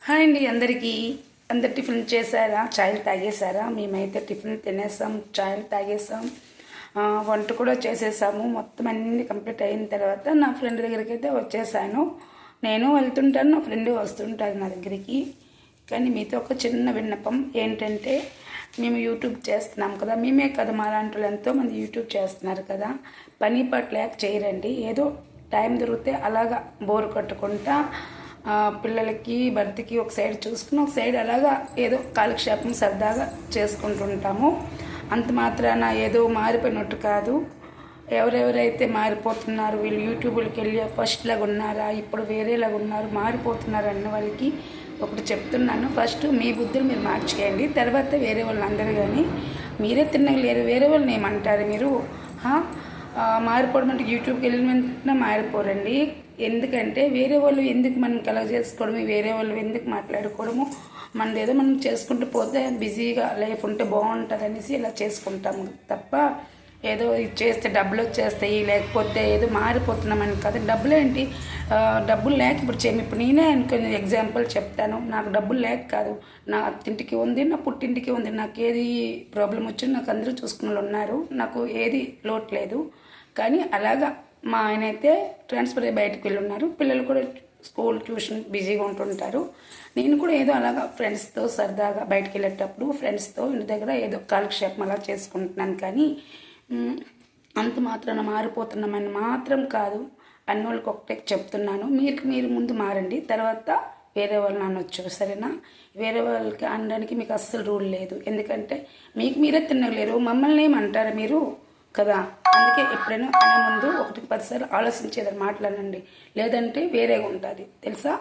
Hi అండి అందరికీ. అందరు టిఫిన్ చేశారా? చాయ్ తాగేశారా? మేమైతే టిఫిన్ తినేసాం, చాయ్ తాగేసాం, వంట కూడా చేసేసాము. మొత్తం అన్నీ కంప్లీట్ అయిన తర్వాత నా ఫ్రెండ్ దగ్గరికి అయితే వచ్చేసాను. నేను వెళ్తుంటాను, నా ఫ్రెండ్ వస్తుంటారు నా దగ్గరికి. కానీ మీతో ఒక చిన్న విన్నపం ఏంటంటే, మేము యూట్యూబ్ చేస్తున్నాం కదా, మేమే కదా మా లాంటి వాళ్ళు ఎంతోమంది యూట్యూబ్ చేస్తున్నారు కదా, పని పట్లేక చేయరండి. ఏదో టైం దొరికితే అలాగా బోరు కట్టుకుంటా పిల్లలకి భర్తకి ఒక సైడ్ చూసుకుని ఒక సైడ్ అలాగా ఏదో కాలక్షేపం సరదాగా చేసుకుంటుంటాము. అంత మాత్రాన ఏదో మారిపోయినట్టు కాదు. ఎవరెవరైతే మారిపోతున్నారు, వీళ్ళు యూట్యూబ్కి వెళ్ళి ఫస్ట్ లాగా ఉన్నారా, ఇప్పుడు వేరేలాగా ఉన్నారు, మారిపోతున్నారు అన్న వాళ్ళకి ఒకటి చెప్తున్నాను. ఫస్ట్ మీ బుద్ధులు మీరు మార్చేయండి, తర్వాత వేరే వాళ్ళు అందరూ. కానీ మీరే తినలేరు, వేరే వాళ్ళని ఏమంటారు మీరు? మారిపోవడం అంటే యూట్యూబ్కి వెళ్ళిన వెంటనే మారిపోరండి. ఎందుకంటే వేరే వాళ్ళు ఎందుకు మనం కలెక్ట్ చేసుకోవడము, వేరే వాళ్ళు ఎందుకు మాట్లాడుకోవడము, మనదేదో మనం చేసుకుంటూ పోతే బిజీగా లైఫ్ ఉంటే బాగుంటుంది అనేసి ఇలా చేసుకుంటాము తప్ప ఏదో ఇది చేస్తే డబ్బులు వచ్చేస్తాయి, లేకపోతే ఏదో మారిపోతున్నామని కాదు. డబ్బులు ఏంటి, డబ్బులు లేక ఇప్పుడు నేనే అనుకుని ఎగ్జాంపుల్ చెప్తాను. నాకు డబ్బులు లేక కాదు, నా అత్తింటికి ఉంది, నా పుట్టింటికి ఉంది. నాకు ఏది ప్రాబ్లం వచ్చినా నాకు అందరూ చూసుకున్న వాళ్ళు ఉన్నారు, నాకు ఏది లోటు లేదు. కానీ అలాగా మా ఆయన అయితే ట్రాన్స్ఫర్ అయ్యి బయటకు వెళ్ళి ఉన్నారు. పిల్లలు కూడా స్కూల్ ట్యూషన్ బిజీగా ఉంటుంటారు. నేను కూడా ఏదో అలాగా ఫ్రెండ్స్తో సరదాగా బయటకు వెళ్ళేటప్పుడు ఫ్రెండ్స్తో ఇంటి దగ్గర ఏదో కాలక్షేపం అలా చేసుకుంటున్నాను. కానీ అంత మాత్రాన మారిపోతున్నామని మాత్రం కాదు. అన్నోళ్ళకి ఒకటే చెప్తున్నాను, మీరు ముందు మారండి, తర్వాత వేరే వాళ్ళని అనొచ్చు, సరేనా? వేరే వాళ్ళకి అనడానికి మీకు అస్సలు రూల్ లేదు. ఎందుకంటే మీకు మీరే తినలేరు, మమ్మల్ని ఏమంటారు మీరు కదా. అందుకే ఎప్పుడైనా అనే ముందు 1-10 సార్లు ఆలోచించేదని మాట్లాడండి, లేదంటే వేరేగా ఉంటుంది తెలుసా.